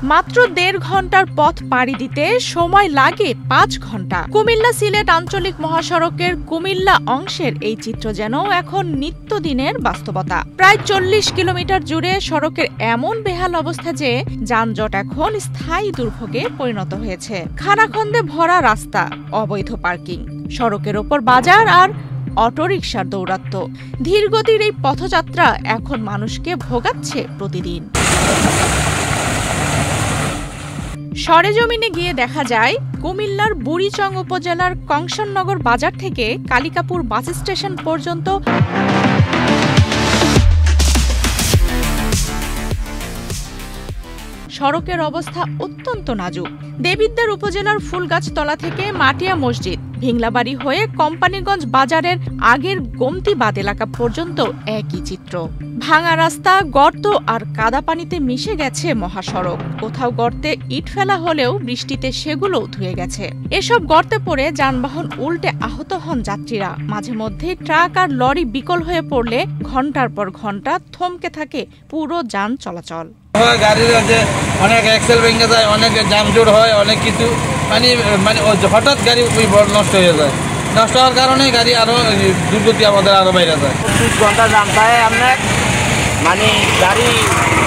মাত্র ১.৫ ঘন্টার পথ পাড়ি দিতে সময় লাগে ৫ ঘন্টা। কুমিল্লা সিলেট আঞ্চলিক মহাসড়কের কুমিল্লা অংশের এই চিত্র যেন এখন নিত্যদিনের বাস্তবতা। প্রায় ৪০ কিলোমিটার জুড়ে সড়কের এমন বেহাল অবস্থা যে যানজট এখন স্থায়ী দুর্ভোগে পরিণত হয়েছে। খানাখন্দে ভরা রাস্তা, অবৈধ পার্কিং, সড়কের ওপর বাজার আর অটোরিকশার দৌরাত্ম্য। ধীরগতির এই পথযাত্রা এখন মানুষকে ভোগাচ্ছে প্রতিদিন। সরেজমিনে গিয়ে দেখা যায় কুমিল্লার বুড়িচং উপজেলার কংশননগর বাজার থেকে কালিকাপুর বাস স্টেশন পর্যন্ত সড়কের অবস্থা অত্যন্ত নাজুক। দেবিদ্বার উপজেলার ফুলগাছতলা থেকে মাটিয়া মসজিদ, ভিংলাবাড়ি হয়ে কোম্পানিগঞ্জ বাজারের আগের গোমতীবাদ এলাকা পর্যন্ত একই চিত্র। ভাঙা রাস্তা, গর্ত আর কাদা পানিতে মিশে গেছে মহাসড়ক। কোথাও গর্তে ইট ফেলা হলেও বৃষ্টিতে সেগুলোও ধুয়ে গেছে। এসব গর্তে পড়ে যানবাহন উল্টে আহত হন যাত্রীরা। মাঝে মধ্যে ট্রাক আর লরি বিকল হয়ে পড়লে ঘন্টার পর ঘন্টা থমকে থাকে পুরো যান চলাচল। গাড়ির অনেক এক্সেল ভেঙে যায়, অনেক জামজোট হয়, অনেক কিছু মানে হঠাৎ গাড়ি নষ্ট হয়ে যায়। নষ্ট হওয়ার কারণে গাড়ি আরো দুর্গতি আমাদের আরো বাইরে যায়। ২৪ ঘন্টা জাম থাকে আপনার, মানে গাড়ি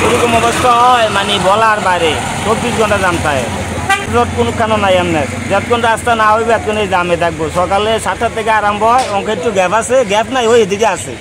এরকম অবস্থা হয় মানে বলার বাইরে। ২৪ ঘন্টা জাম থাকে, কোনো কারণ নাই আপনার। যতক্ষণ রাস্তা না হইবে এতক্ষণ এই জামে থাকবো। সকালে ৭টা থেকে আরম্ভ হয়, অঙ্কের একটু গ্যাপ আছে, গ্যাপ নাই ওই এদিকে আছে,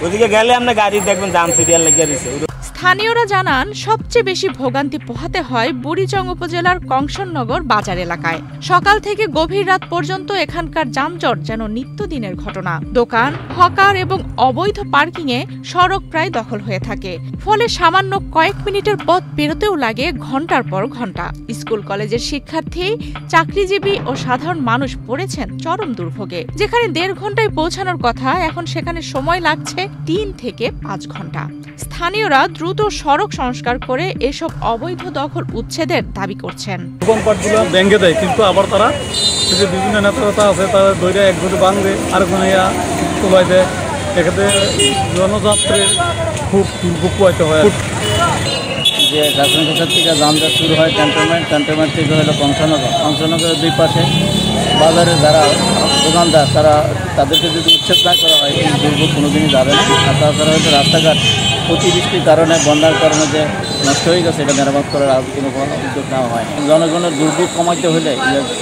ওইদিকে গেলে আপনার গাড়ি দেখবেন জাম সিরিয়াল লেগে দিচ্ছে। স্থানীয়রা জানান সবচেয়ে বেশি ভোগান্তি পোহাতে হয় বুড়িচং উপজেলার কংশননগর বাজার এলাকায়। সকাল থেকে গভীর রাত পর্যন্ত এখানকার যানজট যেন নিত্যদিনের ঘটনা। দোকান, হকার এবং অবৈধ পার্কিংয়ে সড়ক প্রায় দখল হয়ে থাকে। ফলে সামান্য কয়েক মিনিটের পথ পেরোতেও লাগে ঘন্টার পর ঘন্টা। স্কুল কলেজের শিক্ষার্থী, চাকরিজীবী ও সাধারণ মানুষ পড়েছেন চরম দুর্ভোগে। যেখানে ১.৫ ঘন্টায় পৌঁছানোর কথা, এখন সেখানে সময় লাগছে ৩ থেকে ৫ ঘন্টা। স্থানীয়রা দ্রুত সড়ক সংস্কার করে এসব অবৈধ দখল উচ্ছেদের দাবি করছেন। দোকানপাটগুলো ভেঙে দেয়, কিন্তু আবার তারা বিভিন্ন নেতা আছে, তারা দইটা একজনে ভাঙবে আরেকজনে তোলাই দেয়। এক্ষেত্রে জনযাত্রীর খুব দুর্ভোগ পোহাইতে হয়। যে রাজনগর থেকে যানজট শুরু হয় ক্যান্টনমেন্ট থেকে হলো কংশনগরের দুই পাশে বাজারে যারা দোকানদার তাদেরকে যদি উচ্ছেদ না করা হয় এই দুর্ভোগ কোনোদিনই যাবে না। আর তাছাড়া হয়তো রাস্তাঘাট অতিবৃষ্টির কারণে, বন্যার কারণে যে নষ্ট হয়ে গেছে, এটা মেরামত করার আর কোনো উদ্যোগ নেওয়া হয়। জনগণের দুর্ভোগ কমাইতে হলে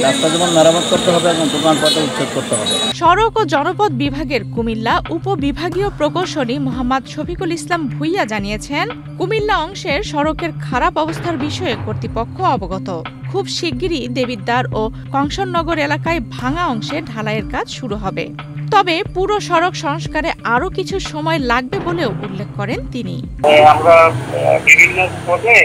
রাস্তা যেমন মেরামত করতে হবে এবং দোকানপাটে উচ্ছেদ করতে হবে। সড়ক ও জনপথ বিভাগের কুমিল্লা উপবিভাগীয় প্রকৌশলী মোহাম্মদ শফিকুল ইসলাম ভুইয়া জানিয়েছেন, কুমিল্লা অংশের সড়কের খারাপ অবস্থার বিষয়ে কর্তৃপক্ষ অবগত। খুব শিগগিরই দেবিদ্বার ও কংশননগর এলাকায় ভাঙা অংশে ঢালাইয়ের কাজ শুরু হবে। তবে পুরো সড়ক সংস্কারে আরো কিছু সময় লাগবে বলেও উল্লেখ করেন তিনি। আমরা বিভিন্ন পদে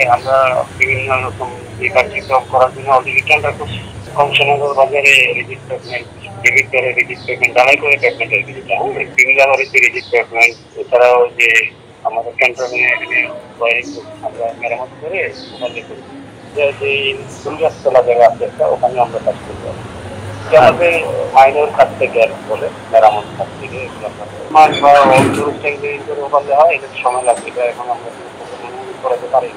বিভিন্ন রকম কার্যক্রম করার জন্য অলরেডি টেন্ডার করছি। কংশননগর বাজারে রেজিস্ট্রেশন, দেবিদ্বারে রেজিস্ট্রেশন, ঢালাই করে পেমেন্টের বিষয়টা, কুমিল্লা বাড়িতে রেজিস্ট্রেশন, এছাড়াও যে আমাদের ক্যান্টনমেন্টে আমরা মেরামত করে ওখানে করি। যে ফুলগাছতলা জায়গা আছে ওখানে আমরা কাজ করতে পারি। আমাদের মাইনর কাজ থেকে বলে মেরামত কাজ থেকে ওখানে হয়, এটা সময় লাগবে, এটা এখন আমরা করাতে পারি।